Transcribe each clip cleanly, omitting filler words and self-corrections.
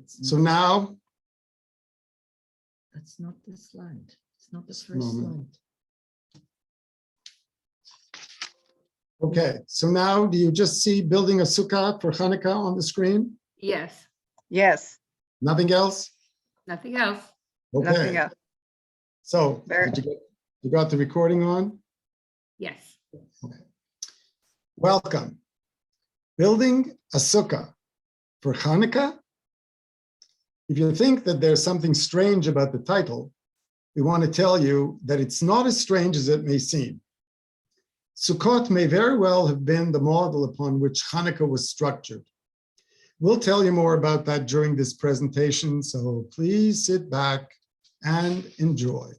So now, that's not the slide. It's not the first slide. okay, so now do you just see building a sukkah for Hanukkah on the screen? Yes. Yes. Nothing else? Nothing else. Okay. Nothing else. So Very- you got the recording on? Yes. Okay. Welcome. Building a sukkah for Hanukkah. If you think that there's something strange about the title, we want to tell you that it's not as strange as it may seem. Sukkot may very well have been the model upon which Hanukkah was structured. We'll tell you more about that during this presentation, so please sit back and enjoy.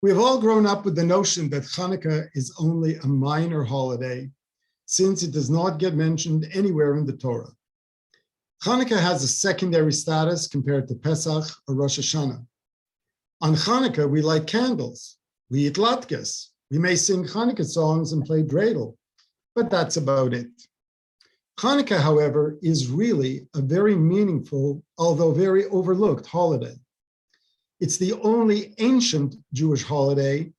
We have all grown up with the notion that Hanukkah is only a minor holiday, since it does not get mentioned anywhere in the Torah. Hanukkah has a secondary status compared to Pesach or Rosh Hashanah. On Hanukkah, we light candles, we eat latkes, we may sing Hanukkah songs and play dreidel, but that's about it. Hanukkah, however, is really a very meaningful, although very overlooked holiday. It's the only ancient Jewish holiday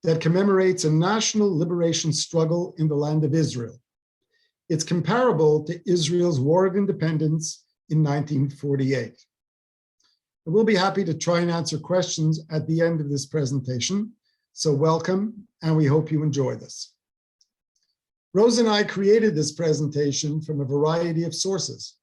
that commemorates a national liberation struggle in the land of Israel. It's comparable to Israel's War of Independence in 1948. We'll be happy to try and answer questions at the end of this presentation, so welcome, and we hope you enjoy this. Rose and I created this presentation from a variety of sources.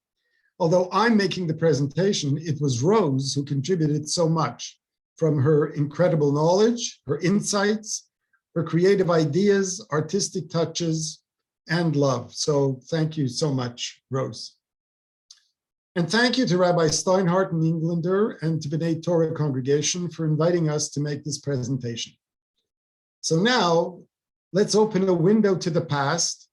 Although I'm making the presentation, it was Rose who contributed so much, from her incredible knowledge, her insights, her creative ideas, artistic touches, and love. So thank you so much, Rose. And thank you to Rabbi Steinhardt and Englander and to B'nai Torah congregation for inviting us to make this presentation. So now, let's open a window to the past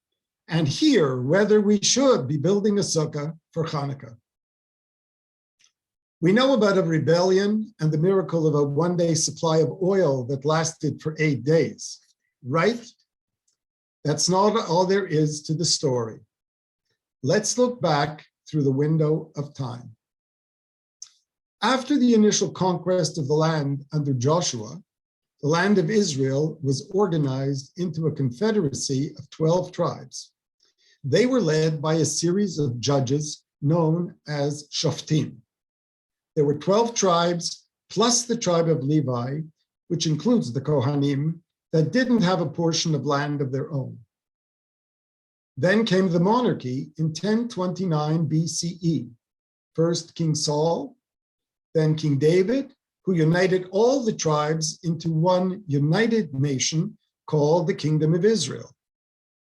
and hear whether we should be building a sukkah for Hanukkah. We know about a rebellion and the miracle of a one-day supply of oil that lasted for 8 days, right? That's not all there is to the story. Let's look back through the window of time. After the initial conquest of the land under Joshua, the land of Israel was organized into a confederacy of 12 tribes. They were led by a series of judges known as Shoftim. There were 12 tribes plus the tribe of Levi, which includes the Kohanim, that didn't have a portion of land of their own. Then came the monarchy in 1029 BCE. First King Saul, then King David, who united all the tribes into one united nation called the Kingdom of Israel.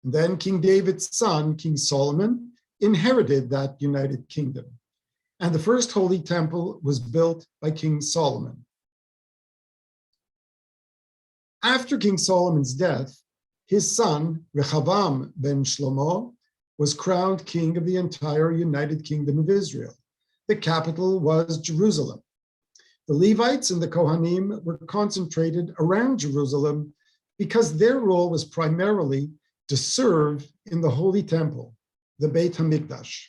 And then King David's son, King Solomon, inherited that united kingdom. And the first holy temple was built by King Solomon. After King Solomon's death, his son, Rehoboam ben Shlomo, was crowned king of the entire United Kingdom of Israel. The capital was Jerusalem. The Levites and the Kohanim were concentrated around Jerusalem because their role was primarily to serve in the Holy Temple, the Beit HaMikdash.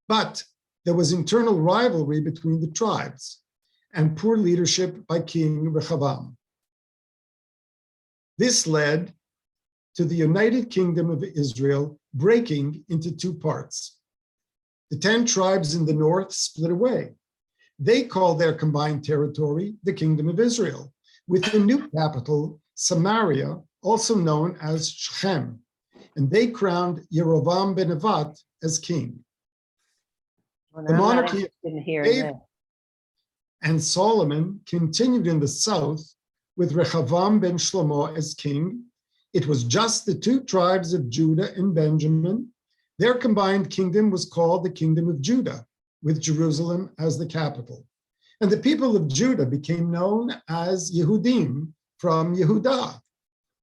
But there was internal rivalry between the tribes and poor leadership by King Rehoboam. This led to the United Kingdom of Israel breaking into two parts. The 10 tribes in the north split away. They called their combined territory the Kingdom of Israel, with a new capital, Samaria, also known as Shechem, and they crowned Yerovam ben Nevat as king. The monarchy of David and Solomon continued in the south with Rehoboam ben Shlomo as king. It was just the two tribes of Judah and Benjamin. Their combined kingdom was called the Kingdom of Judah, with Jerusalem as the capital. And the people of Judah became known as Yehudim from Yehudah,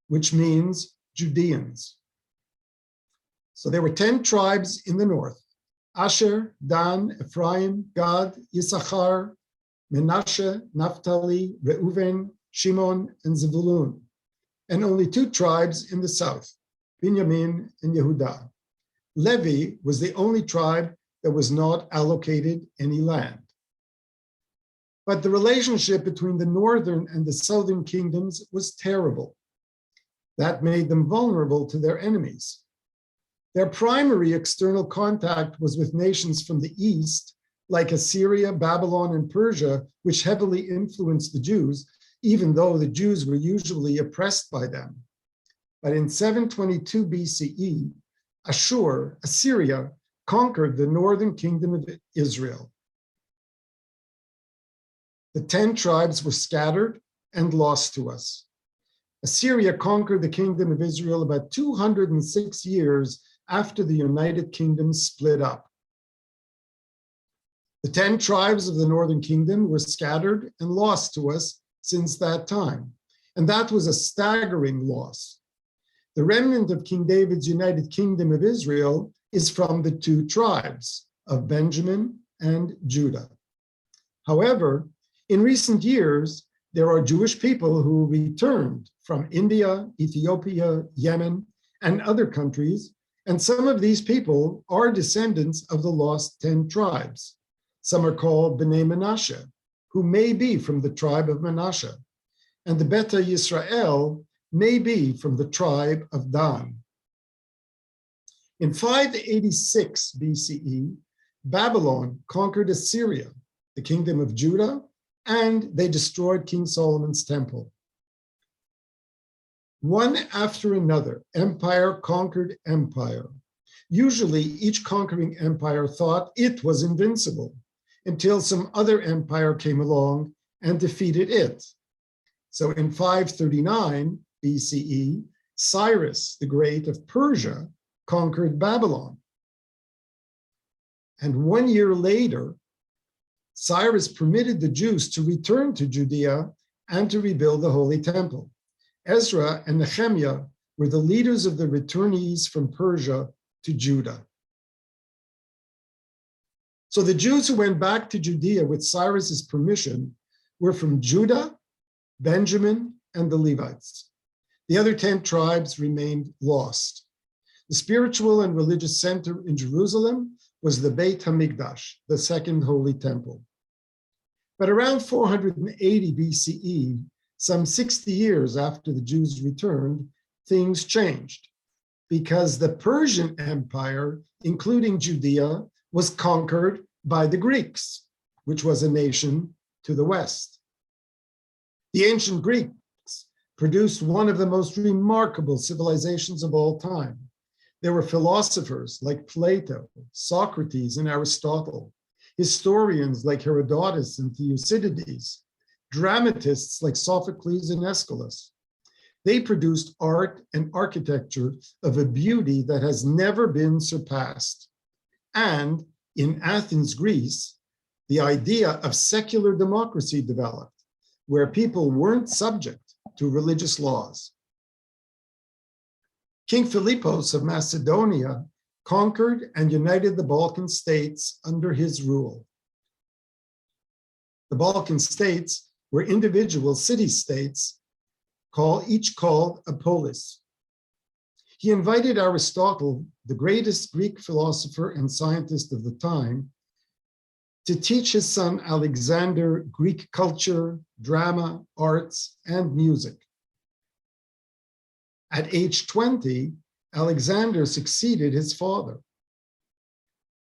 which means Judeans. So there were 10 tribes in the north: Asher, Dan, Ephraim, Gad, Issachar, Menashe, Naphtali, Reuven, Shimon, and Zebulun, and only 2 tribes in the south, Binyamin and Yehudah. Levi was the only tribe that was not allocated any land. But the relationship between the northern and the southern kingdoms was terrible. That made them vulnerable to their enemies. Their primary external contact was with nations from the east, like Assyria, Babylon, and Persia, which heavily influenced the Jews, even though the Jews were usually oppressed by them. But in 722 BCE, Assyria conquered the northern kingdom of Israel. The 10 tribes were scattered and lost to us. Assyria conquered the kingdom of Israel about 206 years after the United Kingdom split up. The 10 tribes of the northern kingdom were scattered and lost to us since that time, and that was a staggering loss. The remnant of King David's United Kingdom of Israel is from the 2 tribes of Benjamin and Judah. However, in recent years, there are Jewish people who returned from India, Ethiopia, Yemen, and other countries, and some of these people are descendants of the lost 10 tribes. Some are called Bnei Menashe, who may be from the tribe of Menashe, and the Beta Yisrael may be from the tribe of Dan. In 586 BCE, Babylon conquered Assyria, the kingdom of Judah, and they destroyed King Solomon's temple. One after another, empire conquered empire. Usually, each conquering empire thought it was invincible until some other empire came along and defeated it. So in 539 BCE, Cyrus the Great of Persia conquered Babylon. And 1 year later, Cyrus permitted the Jews to return to Judea and to rebuild the Holy Temple. Ezra and Nehemiah were the leaders of the returnees from Persia to Judah. So the Jews who went back to Judea with Cyrus's permission were from Judah, Benjamin, and the Levites. The other 10 tribes remained lost. The spiritual and religious center in Jerusalem was the Beit HaMikdash, the second holy temple. But around 480 BCE, some 60 years after the Jews returned, things changed because the Persian Empire, including Judea, was conquered by the Greeks, which was a nation to the west. The ancient Greeks produced one of the most remarkable civilizations of all time. There were philosophers like Plato, Socrates, and Aristotle, historians like Herodotus and Thucydides, dramatists like Sophocles and Aeschylus. They produced art and architecture of a beauty that has never been surpassed. And in Athens, Greece, the idea of secular democracy developed, where people weren't subject to religious laws. King Philippos of Macedonia conquered and united the Balkan states under his rule. The Balkan states were individual city-states, each called a polis. He invited Aristotle, the greatest Greek philosopher and scientist of the time, to teach his son Alexander Greek culture, drama, arts, and music. At age 20, Alexander succeeded his father.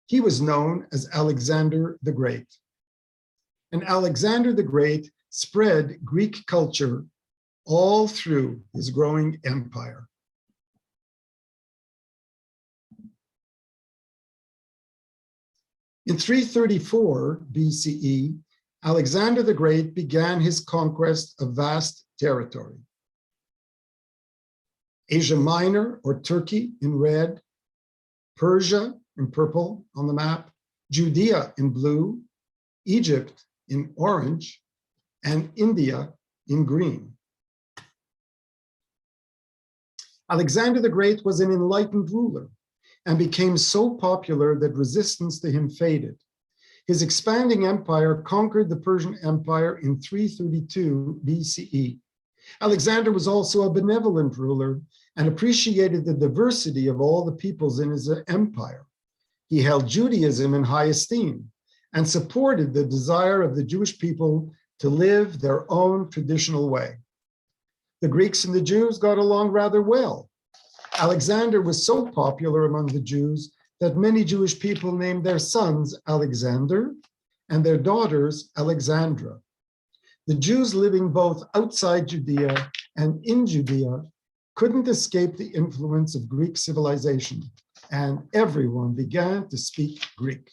He was known as Alexander the Great. And Alexander the Great spread Greek culture all through his growing empire. In 334 BCE, Alexander the Great began his conquest of vast territory. Asia Minor, or Turkey, in red, Persia in purple on the map, Judea in blue, Egypt in orange, and India in green. Alexander the Great was an enlightened ruler and became so popular that resistance to him faded. His expanding empire conquered the Persian Empire in 332 BCE. Alexander was also a benevolent ruler and appreciated the diversity of all the peoples in his empire. He held Judaism in high esteem and supported the desire of the Jewish people to live their own traditional way. The Greeks and the Jews got along rather well. Alexander was so popular among the Jews that many Jewish people named their sons Alexander and their daughters Alexandra. The Jews living both outside Judea and in Judea couldn't escape the influence of Greek civilization, and everyone began to speak Greek.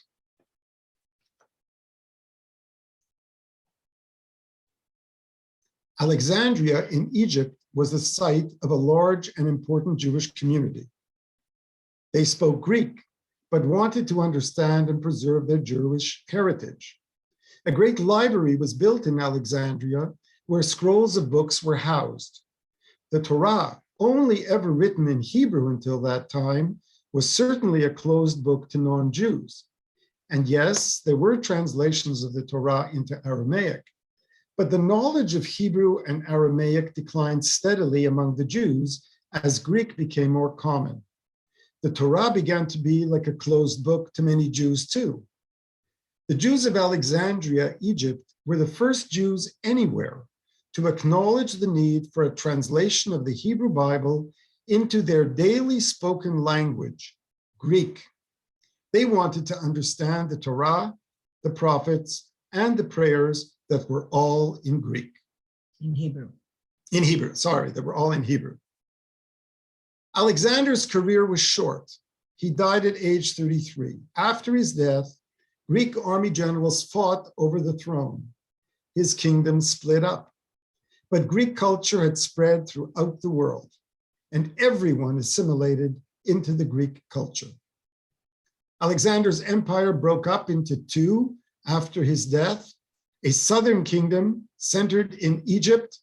Alexandria in Egypt was the site of a large and important Jewish community. They spoke Greek, but wanted to understand and preserve their Jewish heritage. A great library was built in Alexandria where scrolls of books were housed. The Torah, only ever written in Hebrew until that time, was certainly a closed book to non-Jews. And yes, there were translations of the Torah into Aramaic, but the knowledge of Hebrew and Aramaic declined steadily among the Jews as Greek became more common. The Torah began to be like a closed book to many Jews too. The Jews of Alexandria, Egypt, were the first Jews anywhere to acknowledge the need for a translation of the Hebrew Bible into their daily spoken language, Greek. They wanted to understand the Torah, the prophets, and the prayers that were all in Greek. In Hebrew. In Hebrew, sorry, that were all in Hebrew. Alexander's career was short. He died at age 33. After his death, Greek army generals fought over the throne. His kingdom split up. But Greek culture had spread throughout the world, and everyone assimilated into the Greek culture. Alexander's empire broke up into two after his death: a southern kingdom centered in Egypt,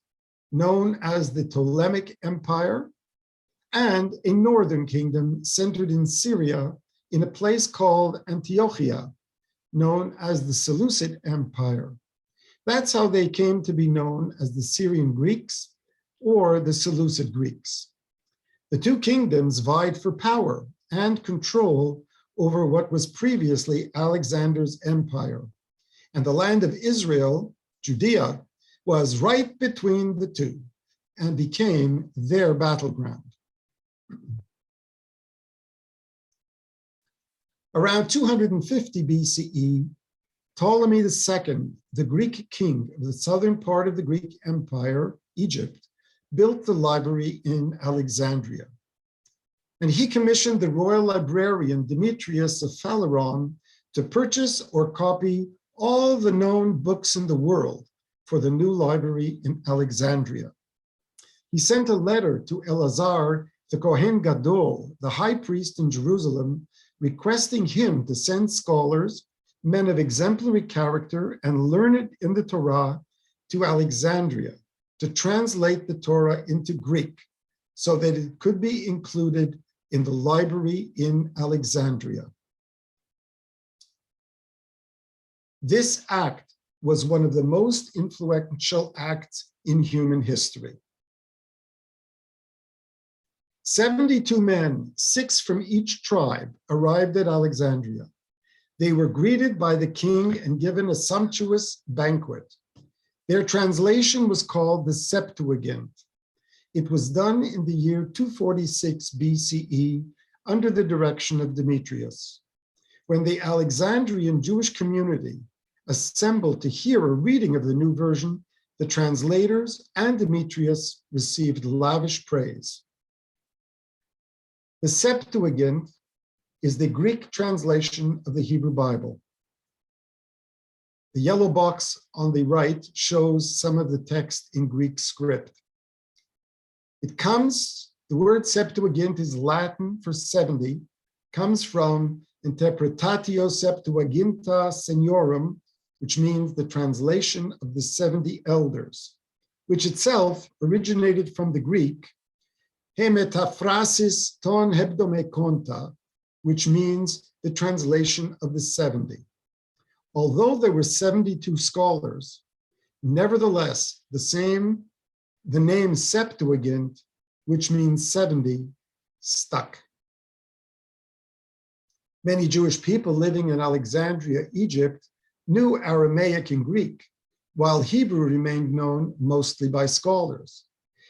known as the Ptolemaic Empire, and a northern kingdom centered in Syria in a place called Antiochia, known as the Seleucid Empire. That's how they came to be known as the Syrian Greeks or the Seleucid Greeks. The two kingdoms vied for power and control over what was previously Alexander's empire. And the land of Israel, Judea, was right between the two and became their battleground. Around 250 BCE, Ptolemy II, the Greek king of the southern part of the Greek Empire, Egypt, built the library in Alexandria. And he commissioned the royal librarian Demetrius of Phaleron to purchase or copy all the known books in the world for the new library in Alexandria. He sent a letter to Eleazar, the Kohen Gadol, the high priest in Jerusalem, requesting him to send scholars, men of exemplary character and learned in the Torah, to Alexandria to translate the Torah into Greek so that it could be included in the library in Alexandria. This act was one of the most influential acts in human history. 72 men, 6 from each tribe, arrived at Alexandria. They were greeted by the king and given a sumptuous banquet. Their translation was called the Septuagint. It was done in the year 246 BCE under the direction of Demetrius. When the Alexandrian Jewish community assembled to hear a reading of the new version, the translators and Demetrius received lavish praise. The Septuagint is the Greek translation of the Hebrew Bible. The yellow box on the right shows some of the text in Greek script. The word Septuagint is Latin for 70, comes from Interpretatio Septuaginta Seniorum, which means the translation of the 70 elders, which itself originated from the Greek he metaphrasis ton hebdome konta, which means the translation of the 70. Although there were 72 scholars, nevertheless, the name Septuagint which means 70, stuck. Many Jewish people living in Alexandria, Egypt, knew Aramaic and Greek, while Hebrew remained known mostly by scholars.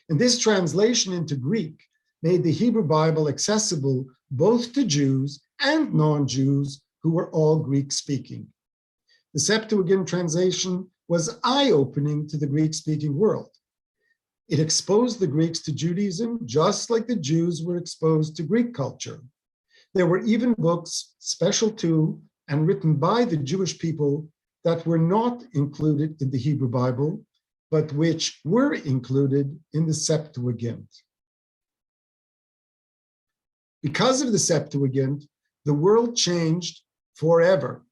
And this translation into Greek made the Hebrew Bible accessible both to Jews and non-Jews who were all Greek-speaking. The Septuagint translation was eye-opening to the Greek-speaking world. It exposed the Greeks to Judaism just like the Jews were exposed to Greek culture. There were even books special to and written by the Jewish people that were not included in the Hebrew Bible, but which were included in the Septuagint. Because of the Septuagint, the world changed forever.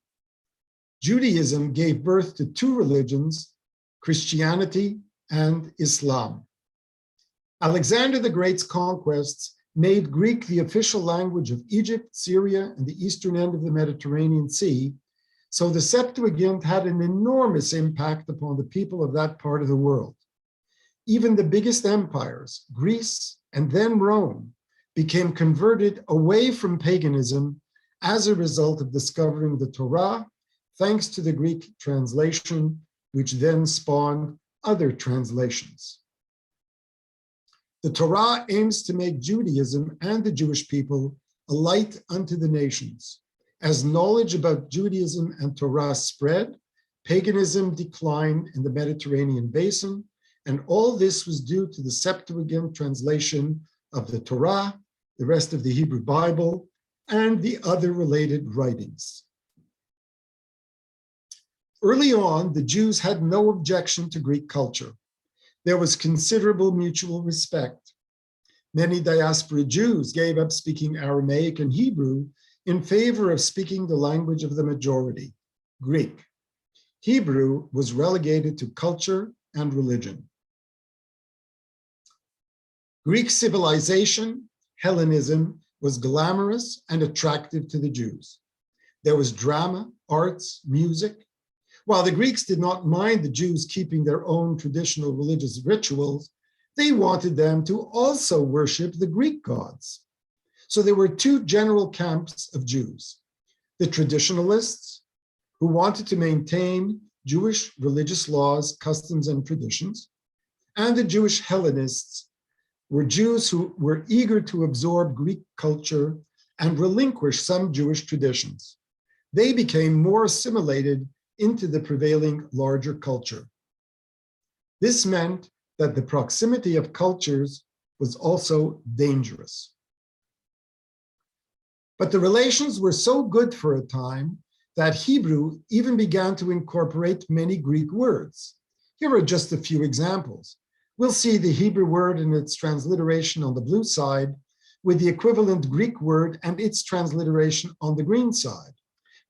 Judaism gave birth to two religions, Christianity and Islam. Alexander the Great's conquests made Greek the official language of Egypt, Syria, and the eastern end of the Mediterranean Sea, so the Septuagint had an enormous impact upon the people of that part of the world. Even the biggest empires, Greece and then Rome, became converted away from paganism as a result of discovering the Torah, thanks to the Greek translation, which then spawned other translations. The Torah aims to make Judaism and the Jewish people a light unto the nations. As knowledge about Judaism and Torah spread, paganism declined in the Mediterranean basin, and all this was due to the Septuagint translation of the Torah, the rest of the Hebrew Bible, and the other related writings. Early on, the Jews had no objection to Greek culture. There was considerable mutual respect. Many diaspora Jews gave up speaking Aramaic and Hebrew in favor of speaking the language of the majority, Greek. Hebrew was relegated to culture and religion. Greek civilization, Hellenism, was glamorous and attractive to the Jews. There was drama, arts, music. While the Greeks did not mind the Jews keeping their own traditional religious rituals, they wanted them to also worship the Greek gods. So there were two general camps of Jews: the traditionalists, who wanted to maintain Jewish religious laws, customs, and traditions, and the Jewish Hellenists, were Jews who were eager to absorb Greek culture and relinquish some Jewish traditions. They became more assimilated into the prevailing larger culture. This meant that the proximity of cultures was also dangerous. But the relations were so good for a time that Hebrew even began to incorporate many Greek words. Here are just a few examples. We'll see the Hebrew word and its transliteration on the blue side, with the equivalent Greek word and its transliteration on the green side.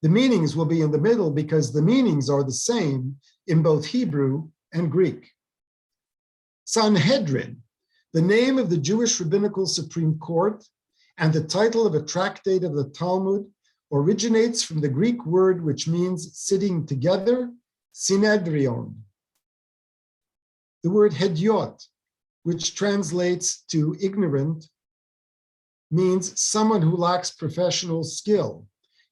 The meanings will be in the middle because the meanings are the same in both Hebrew and Greek. Sanhedrin, the name of the Jewish Rabbinical Supreme Court and the title of a tractate of the Talmud, originates from the Greek word which means sitting together, synedrion. The word hediot, which translates to ignorant, means someone who lacks professional skill.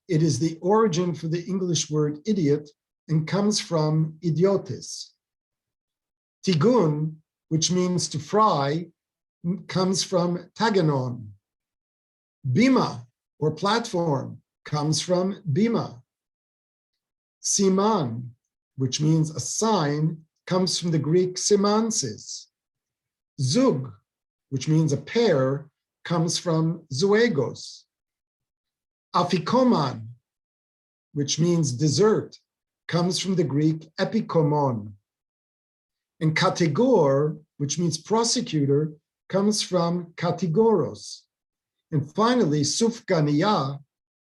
It is the origin for the English word idiot and comes from idiotis. Tigun, which means to fry, comes from taganon. Bima, or platform, comes from bima. Siman, which means a sign, comes from the Greek simansis. Zug, which means a pair, comes from zoegos. Afikoman, which means dessert, comes from the Greek epikomon. And kategor, which means prosecutor, comes from kategoros. And finally, sufganiya,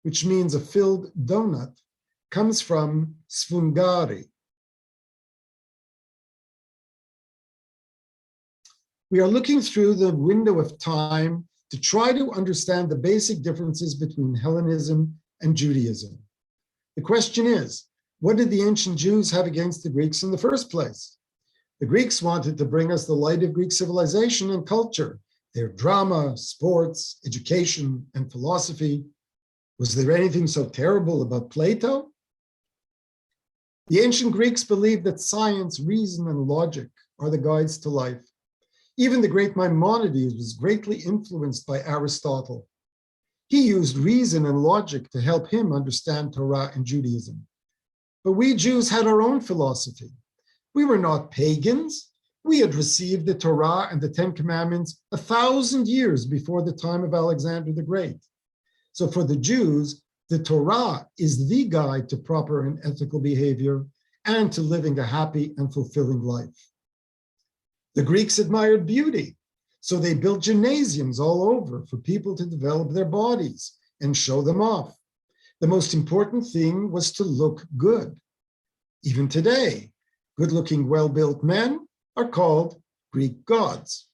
which means a filled donut, comes from sfungari. We are looking through the window of time to try to understand the basic differences between Hellenism and Judaism. The question is, what did the ancient Jews have against the Greeks in the first place? The Greeks wanted to bring us the light of Greek civilization and culture. their drama, sports, education, and philosophy. Was there anything so terrible about Plato? The ancient Greeks believed that science, reason, and logic are the guides to life. Even the great Maimonides was greatly influenced by Aristotle. He used reason and logic to help him understand Torah and Judaism. But we Jews had our own philosophy. We were not pagans. We had received the Torah and the Ten Commandments 1,000 years before the time of Alexander the Great. So for the Jews, the Torah is the guide to proper and ethical behavior and to living a happy and fulfilling life. The Greeks admired beauty, so they built gymnasiums all over for people to develop their bodies and show them off. The most important thing was to look good. Even today, good-looking, well-built men are called Greek gods.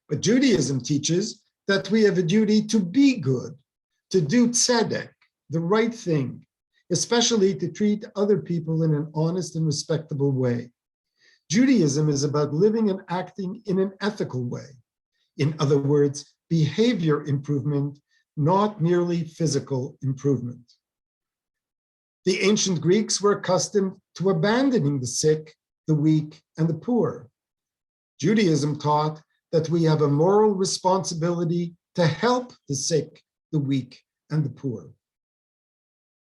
But Judaism teaches that we have a duty to be good, to do tzedek, the right thing, especially to treat other people in an honest and respectable way. Judaism is about living and acting in an ethical way. In other words, behavior improvement, not merely physical improvement. The ancient Greeks were accustomed to abandoning the sick, the weak, and the poor. Judaism taught that we have a moral responsibility to help the sick, the weak, and the poor.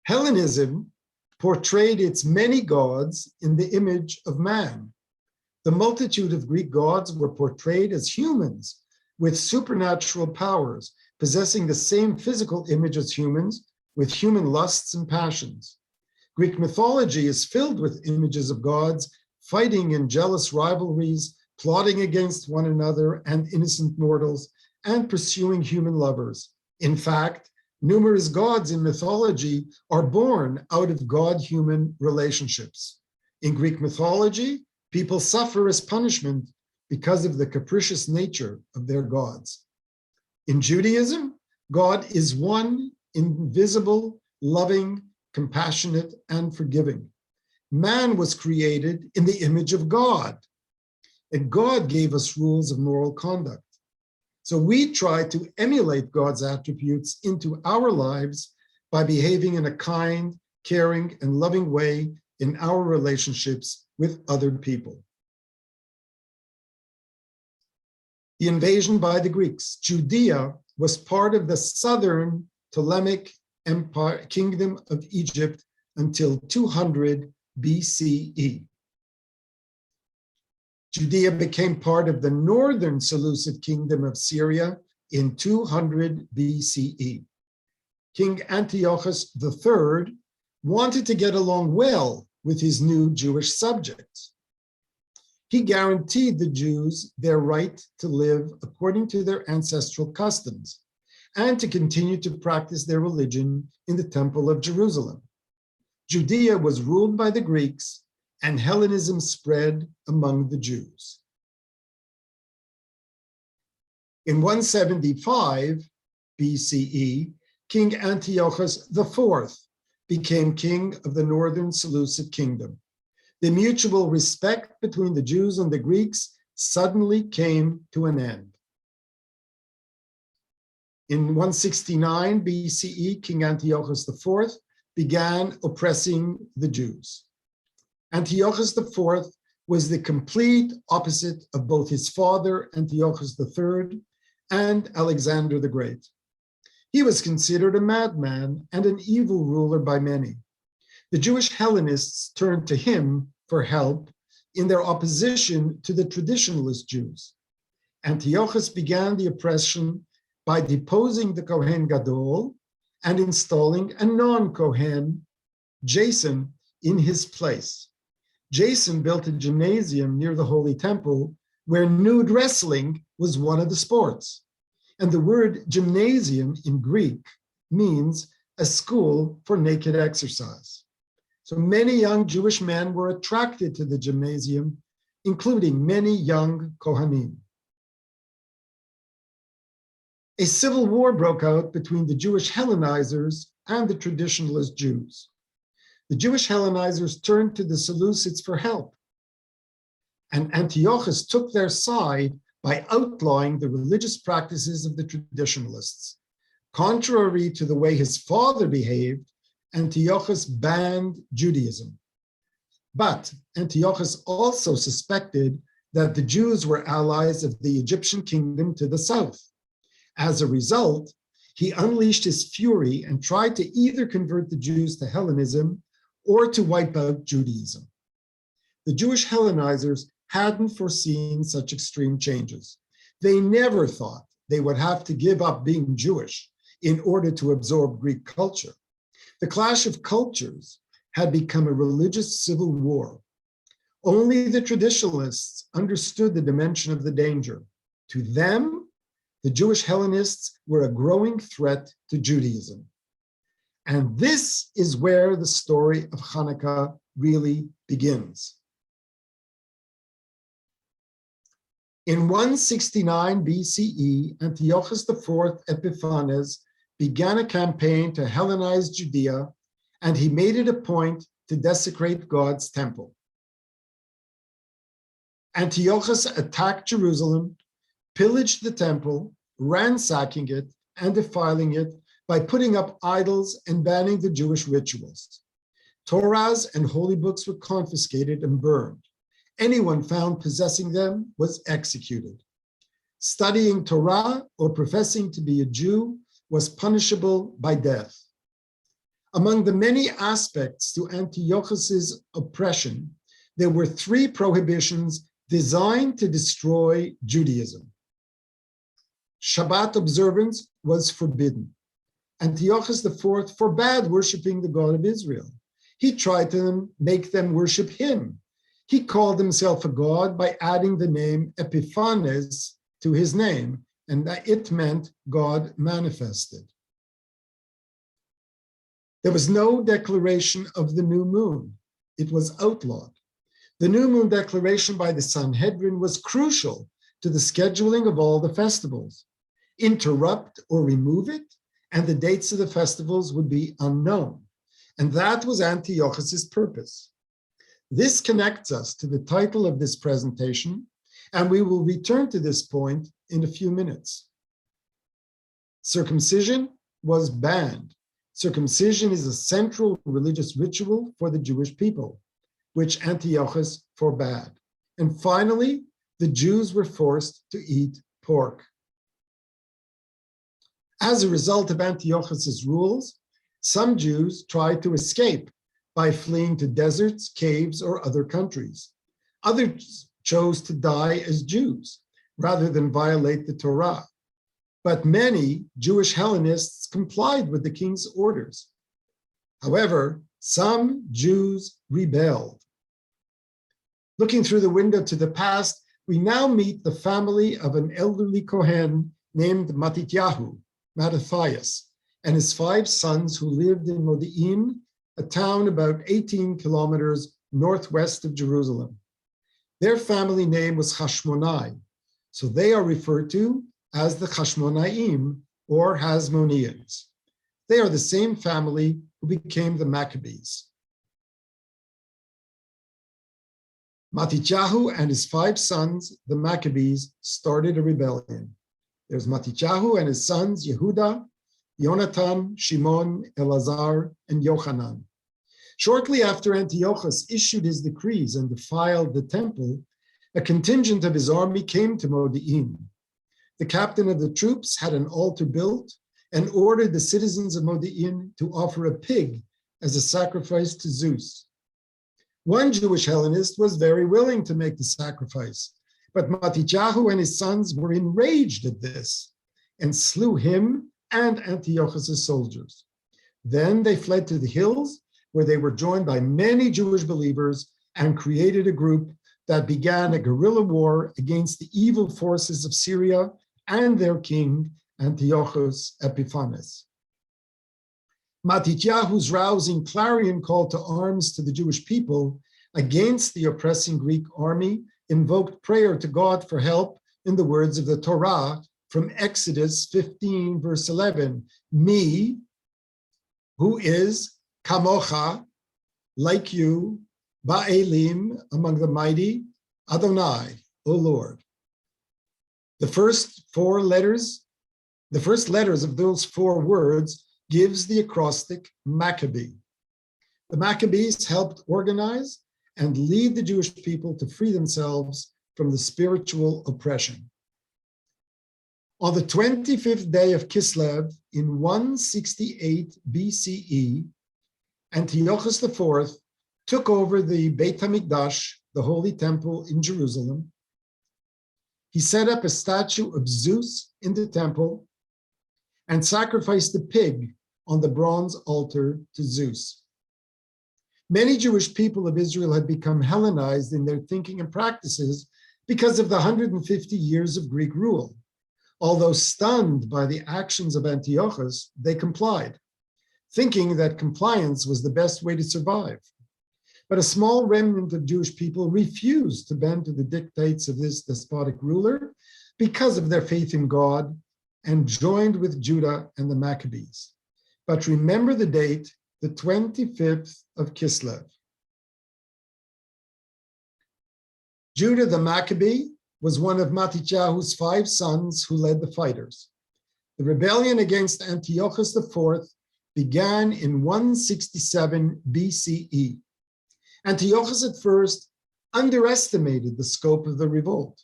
Hellenism portrayed its many gods in the image of man. The multitude of Greek gods were portrayed as humans with supernatural powers, possessing the same physical image as humans, with human lusts and passions. Greek mythology is filled with images of gods fighting in jealous rivalries, plotting against one another and innocent mortals, and pursuing human lovers. In fact, numerous gods in mythology are born out of God-human relationships. In Greek mythology, people suffer as punishment because of the capricious nature of their gods. In Judaism, God is one, invisible, loving, compassionate, and forgiving. Man was created in the image of God, and God gave us rules of moral conduct. So we try to emulate God's attributes into our lives by behaving in a kind, caring, and loving way in our relationships with other people. The invasion by the Greeks. Judea was part of the southern Ptolemaic Empire, Kingdom of Egypt until 200 BCE. Judea became part of the northern Seleucid Kingdom of Syria in 200 BCE. King Antiochus III wanted to get along well with his new Jewish subjects. He guaranteed the Jews their right to live according to their ancestral customs and to continue to practice their religion in the Temple of Jerusalem. Judea was ruled by the Greeks, and Hellenism spread among the Jews. In 175 BCE, King Antiochus IV became king of the northern Seleucid kingdom. The mutual respect between the Jews and the Greeks suddenly came to an end. In 169 BCE, King Antiochus IV began oppressing the Jews. Antiochus IV was the complete opposite of both his father, Antiochus III, and Alexander the Great. He was considered a madman and an evil ruler by many. The Jewish Hellenists turned to him for help in their opposition to the traditionalist Jews. Antiochus began the oppression by deposing the Kohen Gadol and installing a non-Kohen, Jason, in his place. Jason built a gymnasium near the Holy Temple where nude wrestling was one of the sports. And the word gymnasium in Greek means a school for naked exercise. So many young Jewish men were attracted to the gymnasium, including many young Kohanim. A civil war broke out between the Jewish Hellenizers and the traditionalist Jews. The Jewish Hellenizers turned to the Seleucids for help, and Antiochus took their side by outlawing the religious practices of the traditionalists. Contrary to the way his father behaved, Antiochus banned Judaism. But Antiochus also suspected that the Jews were allies of the Egyptian kingdom to the south. As a result, he unleashed his fury and tried to either convert the Jews to Hellenism or to wipe out Judaism. The Jewish Hellenizers hadn't foreseen such extreme changes. They never thought they would have to give up being Jewish in order to absorb Greek culture. The clash of cultures had become a religious civil war. Only the traditionalists understood the dimension of the danger. To them, the Jewish Hellenists were a growing threat to Judaism. And this is where the story of Hanukkah really begins. In 169 BCE, Antiochus IV Epiphanes began a campaign to Hellenize Judea, and he made it a point to desecrate God's temple. Antiochus attacked Jerusalem, pillaged the temple, ransacking it and defiling it by putting up idols and banning the Jewish rituals. Torahs and holy books were confiscated and burned. Anyone found possessing them was executed. Studying Torah or professing to be a Jew was punishable by death. Among the many aspects to Antiochus's oppression, there were three prohibitions designed to destroy Judaism. Shabbat observance was forbidden. Antiochus IV forbade worshiping the God of Israel. He tried to make them worship him. He called himself a god by adding the name Epiphanes to his name, and that it meant God manifested. There was no declaration of the new moon. It was outlawed. The new moon declaration by the Sanhedrin was crucial to the scheduling of all the festivals. Interrupt or remove it, and the dates of the festivals would be unknown. And that was Antiochus's purpose. This connects us to the title of this presentation, and we will return to this point in a few minutes. Circumcision was banned. Circumcision is a central religious ritual for the Jewish people, which Antiochus forbade. And finally, the Jews were forced to eat pork. As a result of Antiochus's rules, some Jews tried to escape by fleeing to deserts, caves, or other countries. Others chose to die as Jews rather than violate the Torah. But many Jewish Hellenists complied with the king's orders. However, some Jews rebelled. Looking through the window to the past, we now meet the family of an elderly Kohen named Matityahu, Mattathias, and his 5 sons who lived in Modi'in, a town about 18 kilometers northwest of Jerusalem. Their family name was Hashmonai, so they are referred to as the Hashmonaim or Hasmoneans. They are the same family who became the Maccabees. Matityahu and his 5 sons, the Maccabees, started a rebellion. There's Matityahu and his sons, Yehuda, Yonatan, Shimon, Elazar, and Yochanan. Shortly after Antiochus issued his decrees and defiled the temple, a contingent of his army came to Modi'in. The captain of the troops had an altar built and ordered the citizens of Modi'in to offer a pig as a sacrifice to Zeus. One Jewish Hellenist was very willing to make the sacrifice, but Matityahu and his sons were enraged at this and slew him and Antiochus' soldiers. Then they fled to the hills, where they were joined by many Jewish believers and created a group that began a guerrilla war against the evil forces of Syria and their king, Antiochus Epiphanes. Matityahu's rousing clarion call to arms to the Jewish people against the oppressing Greek army invoked prayer to God for help in the words of the Torah from Exodus 15, verse 11, me, who is kamocha, like you, ba'elim, among the mighty, Adonai, O Lord. The first letters of those 4 words gives the acrostic Maccabee. The Maccabees helped organize and lead the Jewish people to free themselves from the spiritual oppression. On the 25th day of Kislev in 168 BCE, Antiochus IV took over the Beit HaMikdash, the Holy Temple in Jerusalem. He set up a statue of Zeus in the temple and sacrificed a pig on the bronze altar to Zeus. Many Jewish people of Israel had become Hellenized in their thinking and practices because of the 150 years of Greek rule. Although stunned by the actions of Antiochus, they complied, thinking that compliance was the best way to survive. But a small remnant of Jewish people refused to bend to the dictates of this despotic ruler because of their faith in God and joined with Judah and the Maccabees. But remember the date, the 25th of Kislev. Judah the Maccabee was one of Matityahu's 5 sons who led the fighters. The rebellion against Antiochus IV began in 167 BCE. Antiochus at first underestimated the scope of the revolt.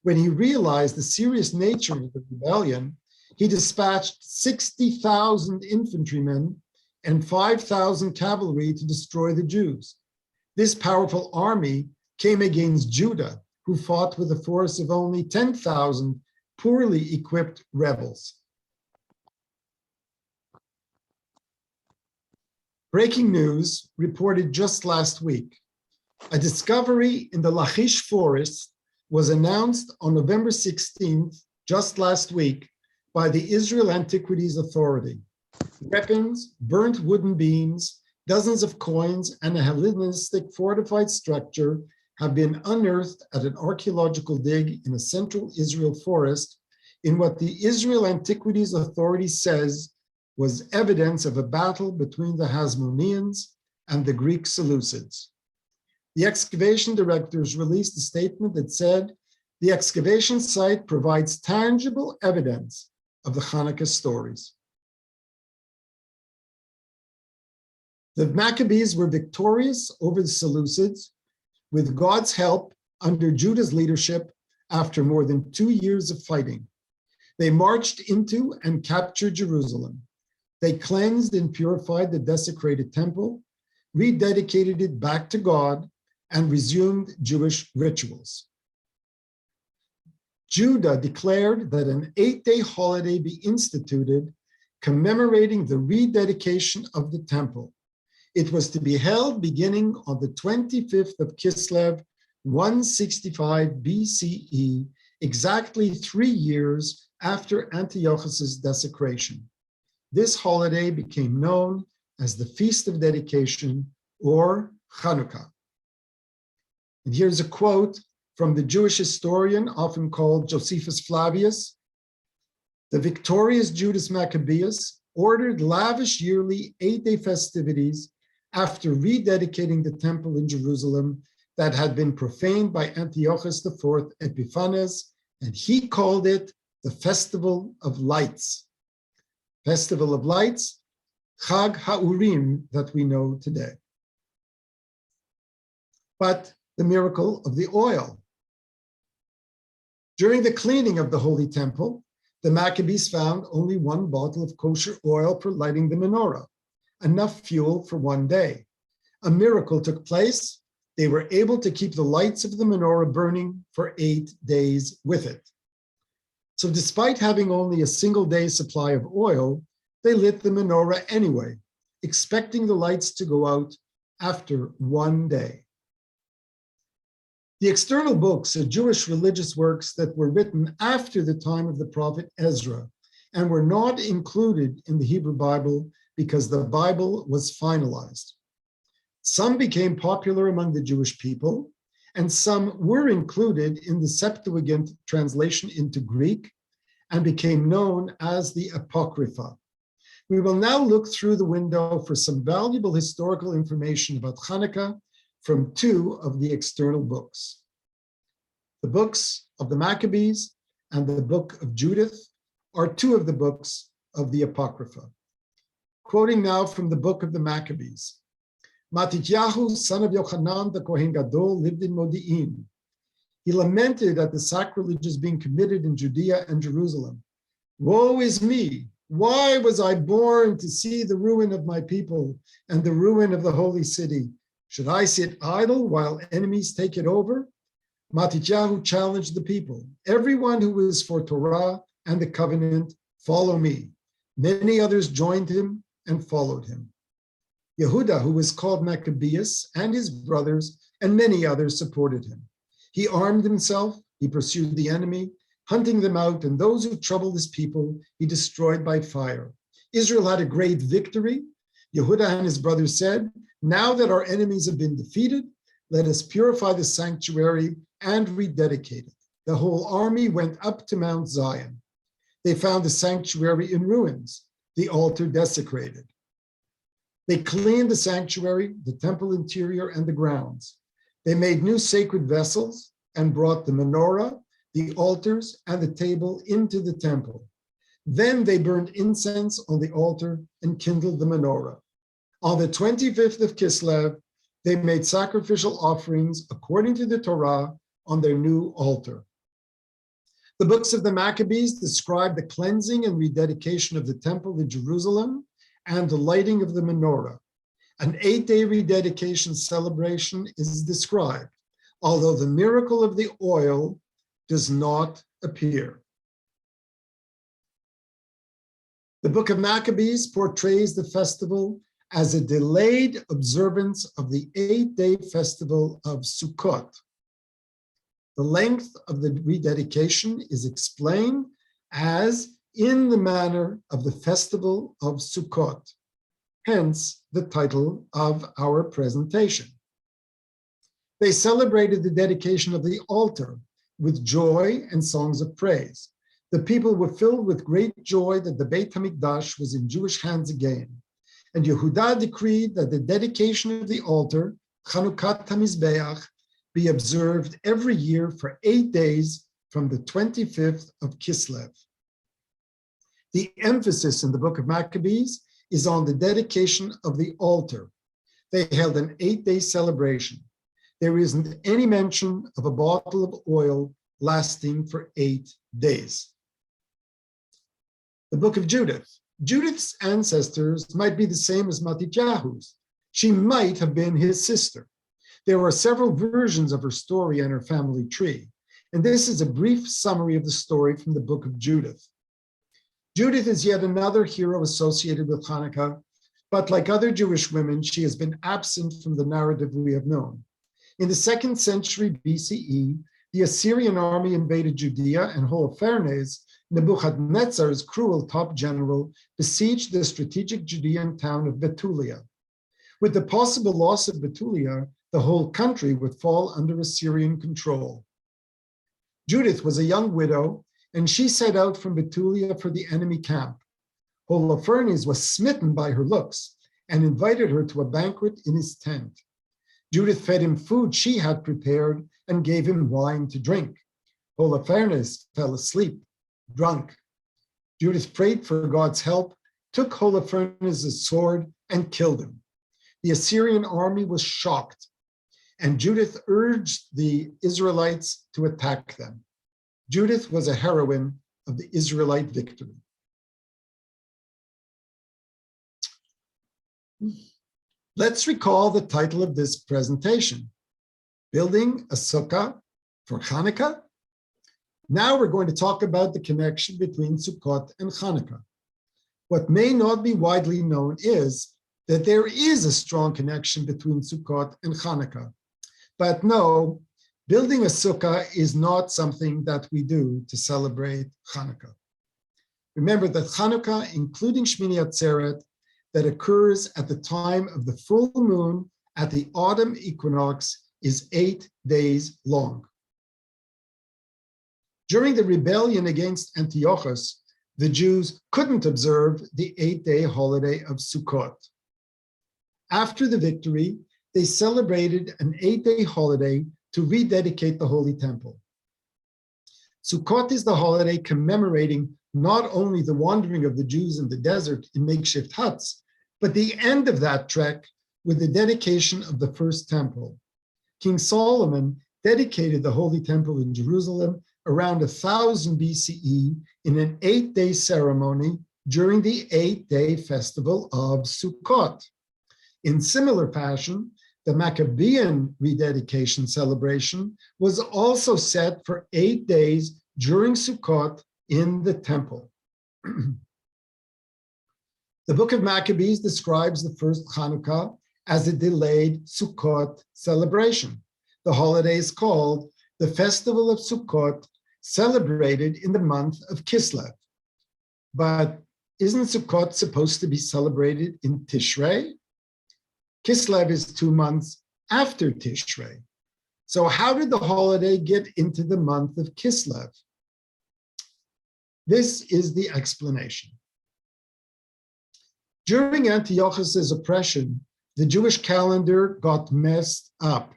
When he realized the serious nature of the rebellion, he dispatched 60,000 infantrymen and 5,000 cavalry to destroy the Jews. This powerful army came against Judah, who fought with a force of only 10,000 poorly equipped rebels. Breaking news reported just last week. A discovery in the Lachish forest was announced on November 16th, just last week, by the Israel Antiquities Authority. Weapons, burnt wooden beams, dozens of coins, and a Hellenistic fortified structure have been unearthed at an archaeological dig in a central Israel forest in what the Israel Antiquities Authority says was evidence of a battle between the Hasmoneans and the Greek Seleucids. The excavation directors released a statement that said, the excavation site provides tangible evidence of the Hanukkah stories. The Maccabees were victorious over the Seleucids with God's help under Judah's leadership after more than 2 years of fighting. They marched into and captured Jerusalem. They cleansed and purified the desecrated temple, rededicated it back to God, and resumed Jewish rituals. Judah declared that an 8-day holiday be instituted commemorating the rededication of the temple. It was to be held beginning on the 25th of Kislev, 165 BCE, exactly 3 years after Antiochus's desecration. This holiday became known as the Feast of Dedication, or Hanukkah. And here's a quote from the Jewish historian, often called Josephus Flavius. The victorious Judas Maccabeus ordered lavish yearly 8-day festivities after rededicating the temple in Jerusalem that had been profaned by Antiochus IV Epiphanes, and he called it the Festival of Lights. Festival of Lights, Chag HaUrim, that we know today. But the miracle of the oil. During the cleaning of the Holy Temple, the Maccabees found only 1 bottle of kosher oil for lighting the menorah, enough fuel for 1 day. A miracle took place. They were able to keep the lights of the menorah burning for 8 days with it. So despite having only a single day's supply of oil, they lit the menorah anyway, expecting the lights to go out after 1 day. The external books are Jewish religious works that were written after the time of the prophet Ezra and were not included in the Hebrew Bible because the Bible was finalized. Some became popular among the Jewish people, and some were included in the Septuagint translation into Greek and became known as the Apocrypha. We will now look through the window for some valuable historical information about Hanukkah from 2 of the external books. The books of the Maccabees and the book of Judith are two of the books of the Apocrypha. Quoting now from the book of the Maccabees. Matityahu, son of Yochanan the Kohen Gadol, lived in Modi'in. He lamented at the sacrileges being committed in Judea and Jerusalem. Woe is me! Why was I born to see the ruin of my people and the ruin of the holy city? Should I sit idle while enemies take it over? Matityahu challenged the people. Everyone who is for Torah and the covenant, follow me. Many others joined him and followed him. Yehuda, who was called Maccabeus, and his brothers, and many others supported him. He armed himself, he pursued the enemy, hunting them out, and those who troubled his people, he destroyed by fire. Israel had a great victory. Yehuda and his brothers said, now that our enemies have been defeated, let us purify the sanctuary and rededicate it. The whole army went up to Mount Zion. They found the sanctuary in ruins, the altar desecrated. They cleaned the sanctuary, the temple interior, and the grounds. They made new sacred vessels and brought the menorah, the altars, and the table into the temple. Then they burned incense on the altar and kindled the menorah. On the 25th of Kislev, they made sacrificial offerings according to the Torah on their new altar. The books of the Maccabees describe the cleansing and rededication of the temple in Jerusalem and the lighting of the menorah. An 8-day rededication celebration is described, although the miracle of the oil does not appear. The book of Maccabees portrays the festival as a delayed observance of the 8-day festival of Sukkot. The length of the rededication is explained as in the manner of the festival of Sukkot, hence the title of our presentation. They celebrated the dedication of the altar with joy and songs of praise. The people were filled with great joy that the Beit HaMikdash was in Jewish hands again. And Yehuda decreed that the dedication of the altar, Chanukat HaMizbeach, be observed every year for 8 days from the 25th of Kislev. The emphasis in the book of Maccabees is on the dedication of the altar. They held an 8-day celebration. There isn't any mention of a bottle of oil lasting for 8 days. The book of Judith. Judith's ancestors might be the same as Matityahu's. She might have been his sister. There are several versions of her story and her family tree, and this is a brief summary of the story from the book of Judith. Judith is yet another hero associated with Hanukkah, but like other Jewish women, she has been absent from the narrative we have known. In the 2nd century BCE, the Assyrian army invaded Judea, and Holofernes, Nebuchadnezzar's cruel top general, besieged the strategic Judean town of Betulia. With the possible loss of Betulia, the whole country would fall under Assyrian control. Judith was a young widow, and she set out from Betulia for the enemy camp. Holofernes was smitten by her looks and invited her to a banquet in his tent. Judith fed him food she had prepared and gave him wine to drink. Holofernes fell asleep, drunk. Judith prayed for God's help, took Holofernes' sword, and killed him. The Assyrian army was shocked, and Judith urged the Israelites to attack them. Judith was a heroine of the Israelite victory. Let's recall the title of this presentation, Building a Sukkah for Hanukkah. Now we're going to talk about the connection between Sukkot and Hanukkah. What may not be widely known is that there is a strong connection between Sukkot and Hanukkah. But no, building a sukkah is not something that we do to celebrate Hanukkah. Remember that Hanukkah, including Shmini Atzeret, that occurs at the time of the full moon at the autumn equinox, is 8 days long. During the rebellion against Antiochus, the Jews couldn't observe the 8-day holiday of Sukkot. After the victory, they celebrated an 8-day holiday to rededicate the Holy Temple. Sukkot is the holiday commemorating not only the wandering of the Jews in the desert in makeshift huts, but the end of that trek with the dedication of the first temple. King Solomon dedicated the Holy Temple in Jerusalem around 1000 BCE in an 8-day ceremony during the 8-day festival of Sukkot. In similar fashion, the Maccabean rededication celebration was also set for 8 days during Sukkot in the temple. The book of Maccabees describes the first Hanukkah as a delayed Sukkot celebration. The holiday is called the Festival of Sukkot, celebrated in the month of Kislev. But isn't Sukkot supposed to be celebrated in Tishrei? Kislev is 2 months after Tishrei. So how did the holiday get into the month of Kislev? This is the explanation. During Antiochus's oppression, the Jewish calendar got messed up.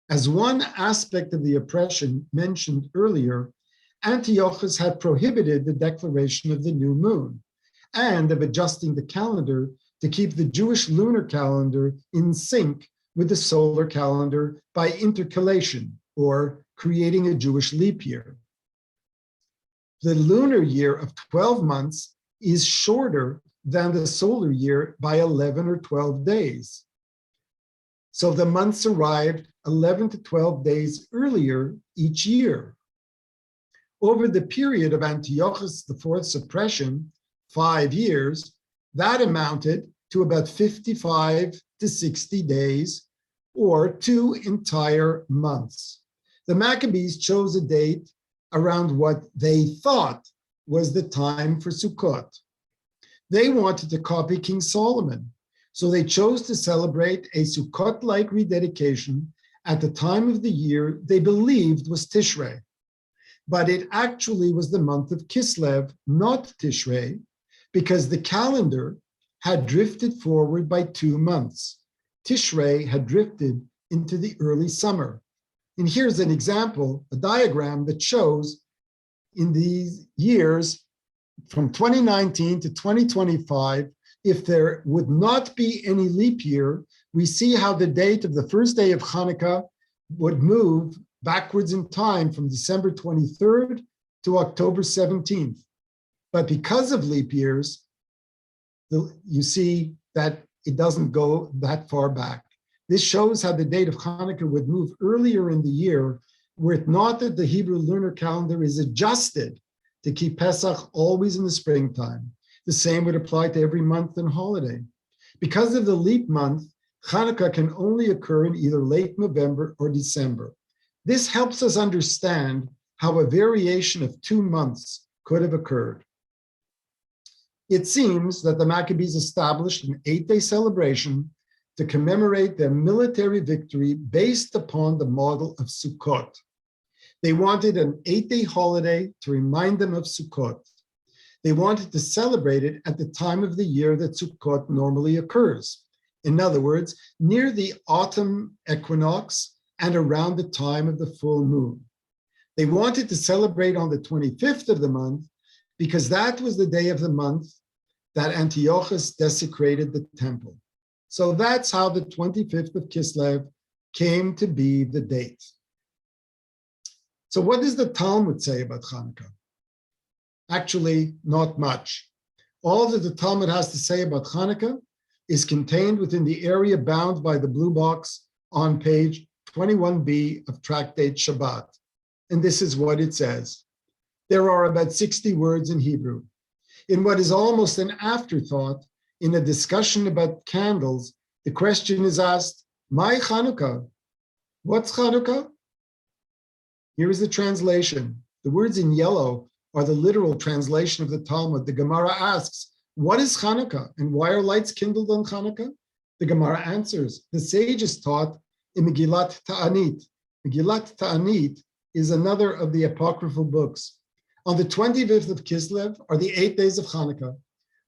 As one aspect of the oppression mentioned earlier, Antiochus had prohibited the declaration of the new moon and of adjusting the calendar to keep the Jewish lunar calendar in sync with the solar calendar by intercalation, or creating a Jewish leap year. The lunar year of 12 months is shorter than the solar year by 11 or 12 days. So the months arrived 11 to 12 days earlier each year. Over the period of Antiochus IV's oppression, 5 years, that amounted to about 55 to 60 days, or 2 entire months. The Maccabees chose a date around what they thought was the time for Sukkot. They wanted to copy King Solomon, so they chose to celebrate a Sukkot-like rededication at the time of the year they believed was Tishrei. But it actually was the month of Kislev, not Tishrei, because the calendar had drifted forward by 2 months. Tishrei had drifted into the early summer. And here's an example, a diagram that shows in these years from 2019 to 2025, if there would not be any leap year, we see how the date of the first day of Hanukkah would move backwards in time from December 23rd to October 17th. But because of leap years, you see that it doesn't go that far back. This shows how the date of Hanukkah would move earlier in the year, were it not that the Hebrew lunar calendar is adjusted to keep Pesach always in the springtime. The same would apply to every month and holiday. Because of the leap month, Hanukkah can only occur in either late November or December. This helps us understand how a variation of 2 months could have occurred. It seems that the Maccabees established an 8-day celebration to commemorate their military victory based upon the model of Sukkot. They wanted an 8-day holiday to remind them of Sukkot. They wanted to celebrate it at the time of the year that Sukkot normally occurs. In other words, near the autumn equinox and around the time of the full moon. They wanted to celebrate on the 25th of the month because that was the day of the month that Antiochus desecrated the temple. So that's how the 25th of Kislev came to be the date. So what does the Talmud say about Hanukkah? Actually, not much. All that the Talmud has to say about Hanukkah is contained within the area bound by the blue box on page 21b of Tractate Shabbat. And this is what it says. There are about 60 words in Hebrew. In what is almost an afterthought, in a discussion about candles, the question is asked, "My Hanukkah?" What's Hanukkah? Here is the translation. The words in yellow are the literal translation of the Talmud. The Gemara asks, what is Hanukkah and why are lights kindled on Hanukkah? The Gemara answers, the sages taught in Megillat Ta'anit. Megillat Ta'anit is another of the apocryphal books. On the 25th of Kislev are the 8 days of Hanukkah.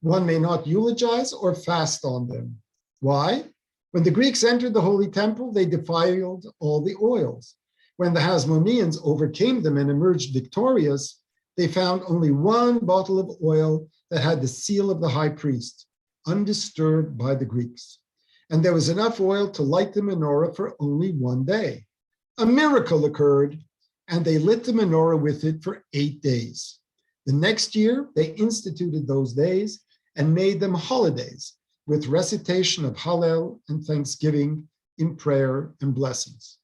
One may not eulogize or fast on them. Why? When the Greeks entered the Holy Temple, they defiled all the oils. When the Hasmoneans overcame them and emerged victorious, they found only one bottle of oil that had the seal of the high priest, undisturbed by the Greeks. And there was enough oil to light the menorah for only one day. A miracle occurred, and they lit the menorah with it for 8 days. The next year, they instituted those days and made them holidays with recitation of Hallel and thanksgiving in prayer and blessings.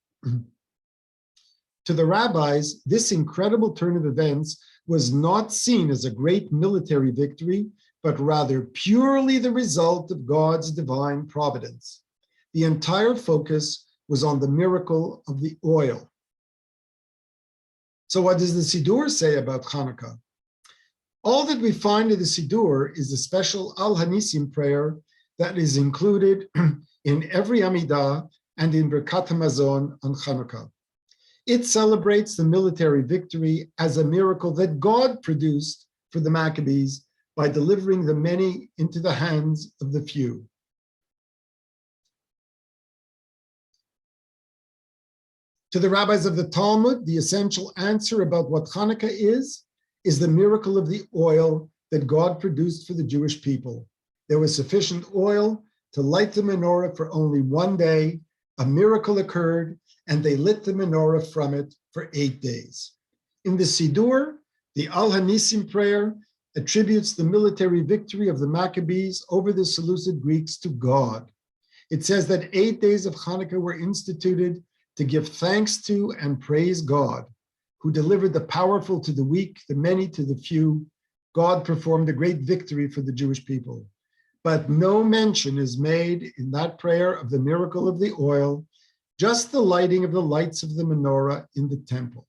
To the rabbis, this incredible turn of events was not seen as a great military victory, but rather purely the result of God's divine providence. The entire focus was on the miracle of the oil. So what does the Siddur say about Hanukkah? All that we find in the Siddur is the special Al Hanisim prayer that is included in every Amidah and in Birkat HaMazon on Hanukkah. It celebrates the military victory as a miracle that God produced for the Maccabees by delivering the many into the hands of the few. To the rabbis of the Talmud, the essential answer about what Hanukkah is the miracle of the oil that God produced for the Jewish people. There was sufficient oil to light the menorah for only one day. A miracle occurred, and they lit the menorah from it for 8 days. In the Siddur, the Al Hanisim prayer attributes the military victory of the Maccabees over the Seleucid Greeks to God. It says that 8 days of Hanukkah were instituted to give thanks to and praise God, who delivered the powerful to the weak, the many to the few. God performed a great victory for the Jewish people. But no mention is made in that prayer of the miracle of the oil, just the lighting of the lights of the menorah in the temple.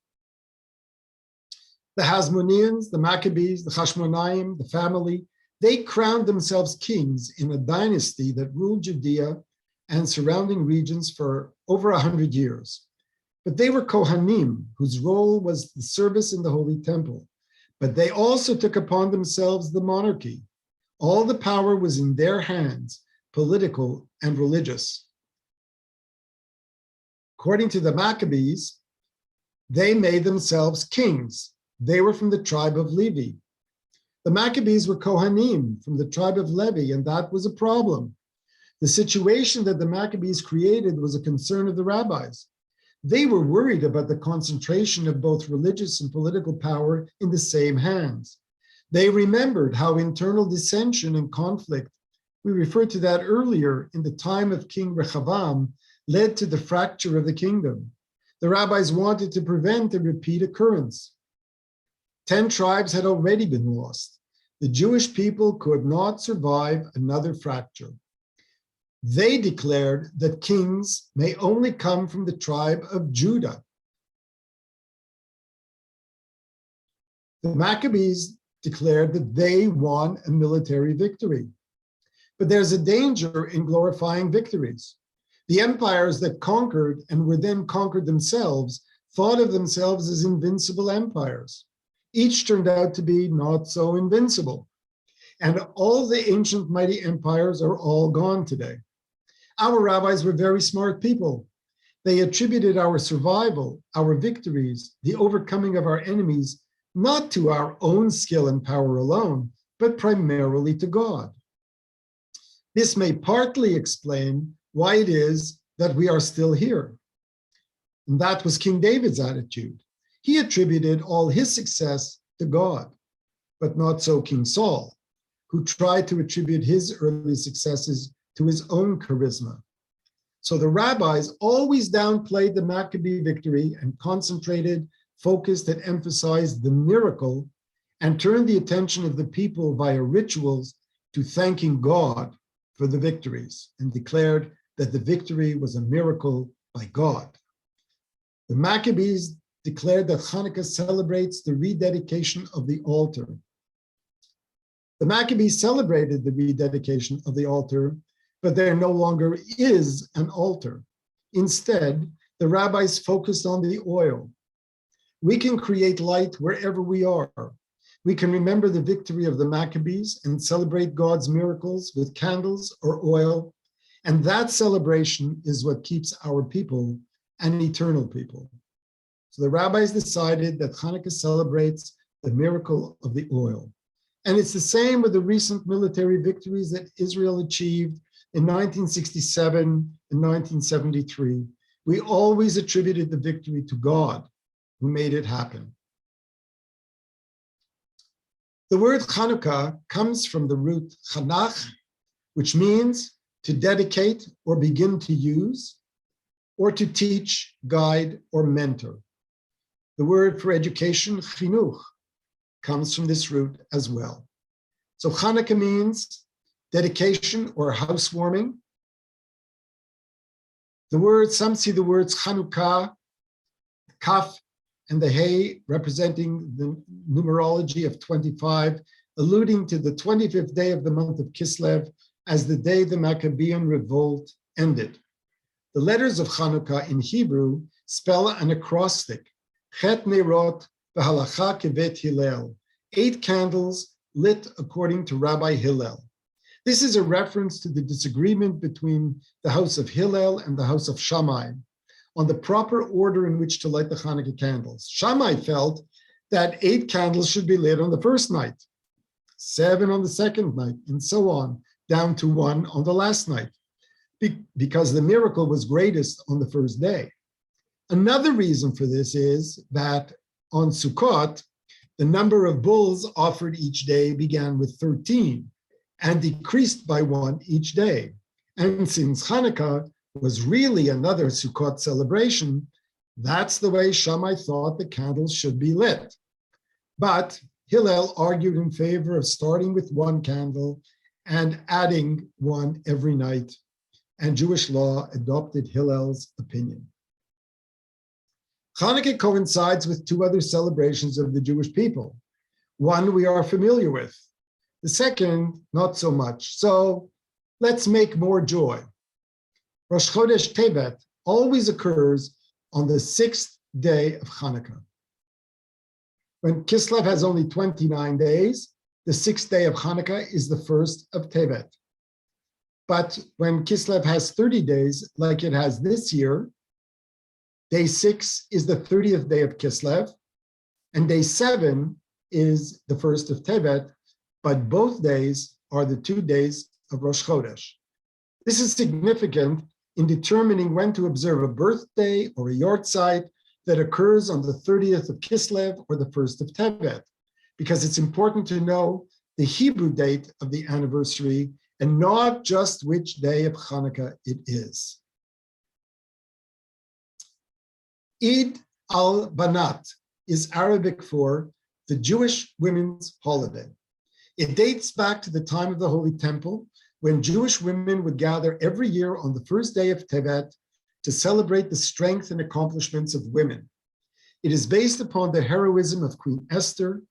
The Hasmoneans, the Maccabees, the Hashmonaim, the family, they crowned themselves kings in a dynasty that ruled Judea and surrounding regions for over 100 years. But they were Kohanim, whose role was the service in the Holy Temple. But they also took upon themselves the monarchy. All the power was in their hands, political and religious. According to the Maccabees, they made themselves kings. They were from the tribe of Levi. The Maccabees were Kohanim from the tribe of Levi, and that was a problem. The situation that the Maccabees created was a concern of the rabbis. They were worried about the concentration of both religious and political power in the same hands. They remembered how internal dissension and conflict, we referred to that earlier in the time of King Rehoboam, led to the fracture of the kingdom. The rabbis wanted to prevent a repeat occurrence. 10 tribes had already been lost. The Jewish people could not survive another fracture. They declared that kings may only come from the tribe of Judah. The Maccabees declared that they won a military victory. But there's a danger in glorifying victories. The empires that conquered and were then conquered themselves thought of themselves as invincible empires. Each turned out to be not so invincible. And all the ancient mighty empires are all gone today. Our rabbis were very smart people. They attributed our survival, our victories, the overcoming of our enemies, not to our own skill and power alone, but primarily to God. This may partly explain why it is that we are still here. And that was King David's attitude. He attributed all his success to God, but not so King Saul, who tried to attribute his early successes to his own charisma. So the rabbis always downplayed the Maccabee victory and concentrated, focused, and emphasized the miracle and turned the attention of the people via rituals to thanking God for the victories and declared that the victory was a miracle by God. The Maccabees declared that Hanukkah celebrates the rededication of the altar. The Maccabees celebrated the rededication of the altar, but there no longer is an altar. Instead, the rabbis focused on the oil. We can create light wherever we are. We can remember the victory of the Maccabees and celebrate God's miracles with candles or oil. And that celebration is what keeps our people an eternal people. So the rabbis decided that Hanukkah celebrates the miracle of the oil. And it's the same with the recent military victories that Israel achieved in 1967 and 1973. We always attributed the victory to God, who made it happen. The word Chanukah comes from the root chanach, which means to dedicate or begin to use, or to teach, guide, or mentor. The word for education, chinuch, comes from this root as well. So Hanukkah means dedication or housewarming. Some see the words Chanukah, kaf, and the hay representing the numerology of 25, alluding to the 25th day of the month of Kislev as the day the Maccabean revolt ended. The letters of Chanukah in Hebrew spell an acrostic, Chet Nerot v'halacha kevet Hillel, 8 candles lit according to Rabbi Hillel. This is a reference to the disagreement between the house of Hillel and the house of Shammai on the proper order in which to light the Hanukkah candles. Shammai felt that 8 candles should be lit on the first night, 7 on the second night, and so on, down to 1 on the last night, because the miracle was greatest on the first day. Another reason for this is that on Sukkot, the number of bulls offered each day began with 13 and decreased by 1 each day. And since Hanukkah was really another Sukkot celebration, that's the way Shammai thought the candles should be lit. But Hillel argued in favor of starting with 1 candle and adding 1 every night, and Jewish law adopted Hillel's opinion. Hanukkah coincides with 2 other celebrations of the Jewish people. One we are familiar with, the second not so much. So let's make more joy. Rosh Chodesh Tevet always occurs on the 6th day of Hanukkah. When Kislev has only 29 days, the 6th day of Hanukkah is the 1st of Tevet. But when Kislev has 30 days, like it has this year, day 6 is the 30th day of Kislev, and day 7 is the 1st of Tevet, but both days are the 2 days of Rosh Chodesh. This is significant in determining when to observe a birthday or a yortzeit that occurs on the 30th of Kislev or the 1st of Tevet, because it's important to know the Hebrew date of the anniversary and not just which day of Hanukkah it is. Eid al-Banat is Arabic for the Jewish women's holiday. It dates back to the time of the Holy Temple, when Jewish women would gather every year on the 1st day of Tevet to celebrate the strength and accomplishments of women. It is based upon the heroism of Queen Esther,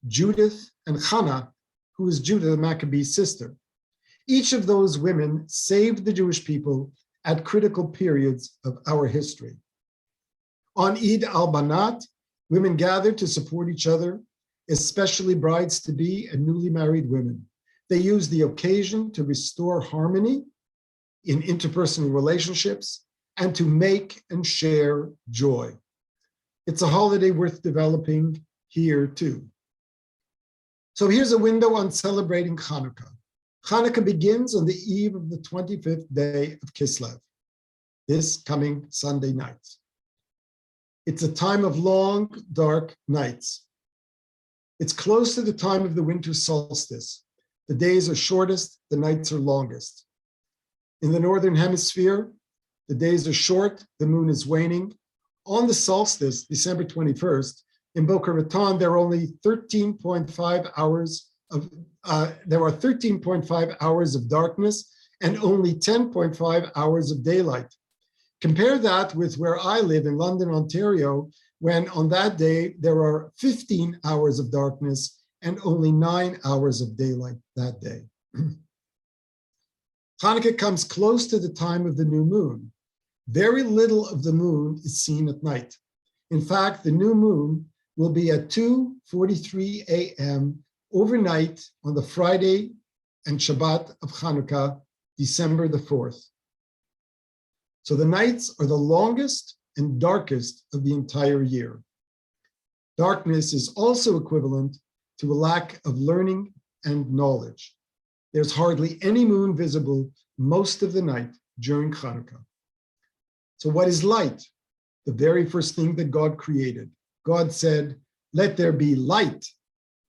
Judith, and Hannah, who is Judah the Maccabee's sister. Each of those women saved the Jewish people at critical periods of our history. On Eid al-Banat, women gathered to support each other, especially brides-to-be and newly married women. They used the occasion to restore harmony in interpersonal relationships and to make and share joy. It's a holiday worth developing here too. So here's a window on celebrating Hanukkah. Hanukkah begins on the eve of the 25th day of Kislev, this coming Sunday night. It's a time of long, dark nights. It's close to the time of the winter solstice. The days are shortest, the nights are longest. In the Northern Hemisphere, the days are short, the moon is waning. On the solstice, December 21st, in Boca Raton, there are only 13.5 hours of darkness and only 10.5 hours of daylight. Compare that with where I live in London, Ontario, when on that day there are 15 hours of darkness and only 9 hours of daylight that day. Hanukkah comes close to the time of the new moon. Very little of the moon is seen at night. In fact, the new moon will be at 2:43 a.m. overnight on the Friday and Shabbat of Hanukkah, December the 4th. So the nights are the longest and darkest of the entire year. Darkness is also equivalent to a lack of learning and knowledge. There's hardly any moon visible most of the night during Hanukkah. So what is light? The very first thing that God created. God said, "Let there be light."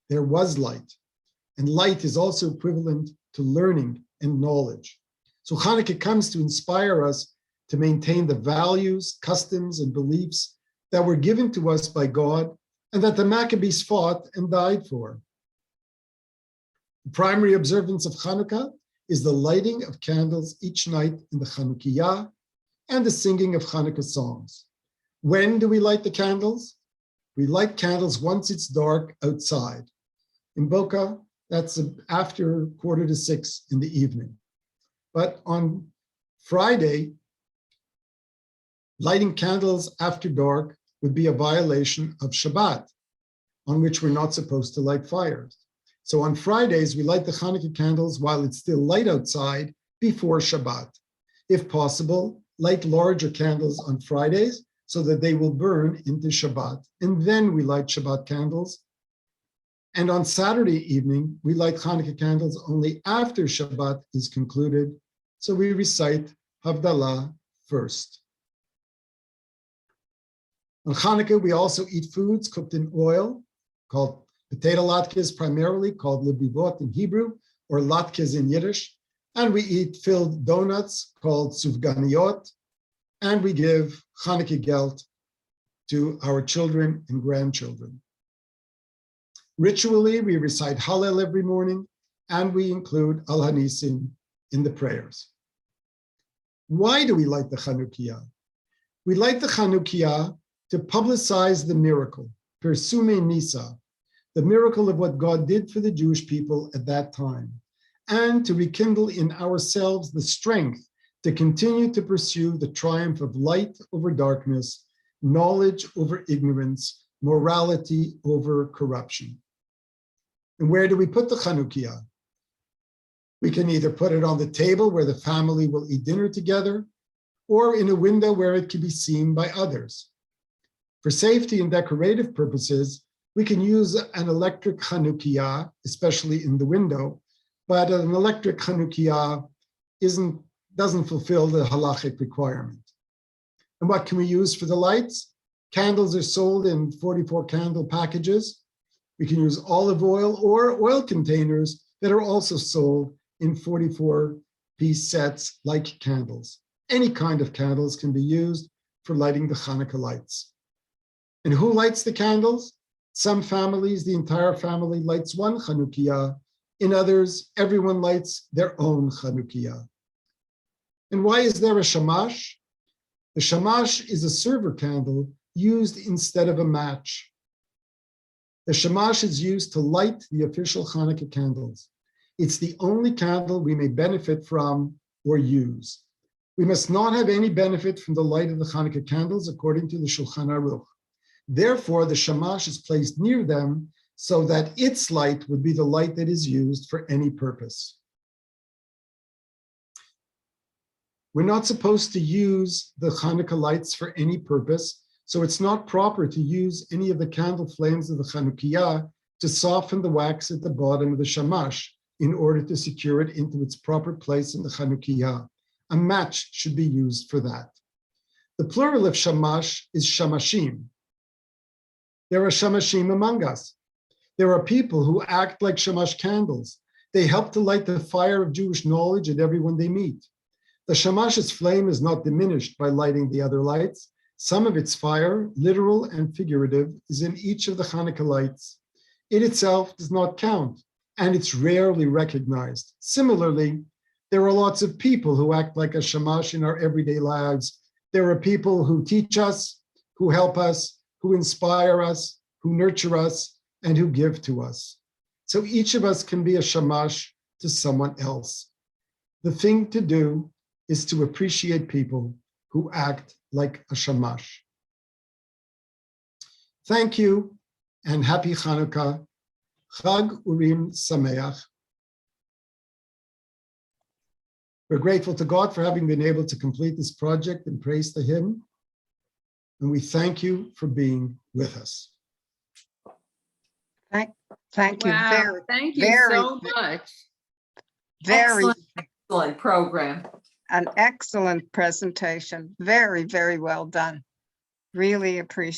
There was light. And light is also equivalent to learning and knowledge. So Hanukkah comes to inspire us to maintain the values, customs, and beliefs that were given to us by God and that the Maccabees fought and died for. The primary observance of Hanukkah is the lighting of candles each night in the Chanukiah and the singing of Hanukkah songs. When do we light the candles? We light candles once it's dark outside. In Boca, that's after 5:45 in the evening. But on Friday, lighting candles after dark would be a violation of Shabbat, on which we're not supposed to light fires. So on Fridays, we light the Hanukkah candles while it's still light outside before Shabbat. If possible, light larger candles on Fridays so that they will burn into Shabbat. And then we light Shabbat candles. And on Saturday evening, we light Hanukkah candles only after Shabbat is concluded. So we recite Havdalah first. On Hanukkah, we also eat foods cooked in oil, called potato latkes, primarily called lebivot in Hebrew, or latkes in Yiddish. And we eat filled donuts called sufganiyot. And we give Hanukkah gelt to our children and grandchildren. Ritually, we recite Hallel every morning, and we include Al Hanisim in the prayers. Why do we light the Chanukiah? We light the Chanukiah to publicize the miracle, Persume Nisa, the miracle of what God did for the Jewish people at that time, and to rekindle in ourselves the strength to continue to pursue the triumph of light over darkness, knowledge over ignorance, morality over corruption. And where do we put the Chanukiah? We can either put it on the table where the family will eat dinner together, or in a window where it can be seen by others. For safety and decorative purposes, we can use an electric Chanukiah, especially in the window, but an electric Chanukiah doesn't fulfill the halachic requirement. And what can we use for the lights? Candles are sold in 44 candle packages. We can use olive oil or oil containers that are also sold in 44-piece sets like candles. Any kind of candles can be used for lighting the Hanukkah lights. And who lights the candles? Some families, the entire family lights one Chanukiah. In others, everyone lights their own Chanukiah. And why is there a Shamash? The Shamash is a server candle used instead of a match. The Shamash is used to light the official Hanukkah candles. It's the only candle we may benefit from or use. We must not have any benefit from the light of the Hanukkah candles according to the Shulchan Aruch. Therefore, the Shamash is placed near them so that its light would be the light that is used for any purpose. We're not supposed to use the Hanukkah lights for any purpose, so it's not proper to use any of the candle flames of the Chanukiah to soften the wax at the bottom of the Shamash in order to secure it into its proper place in the Chanukiah. A match should be used for that. The plural of Shamash is Shamashim. There are Shamashim among us. There are people who act like Shamash candles. They help to light the fire of Jewish knowledge at everyone they meet. The Shamash's flame is not diminished by lighting the other lights. Some of its fire, literal and figurative, is in each of the Hanukkah lights. It itself does not count, and it's rarely recognized. Similarly, there are lots of people who act like a Shamash in our everyday lives. There are people who teach us, who help us, who inspire us, who nurture us, and who give to us. So each of us can be a Shamash to someone else. The thing to do is to appreciate people who act like a Shamash. Thank you, and happy Hanukkah. Chag Urim Sameach. We're grateful to God for having been able to complete this project and praise to Him. and we thank you for being with us. Thank you Wow, very, thank you very, so much. very, Excellent program. an excellent presentation. Very, very well done. Really appreciate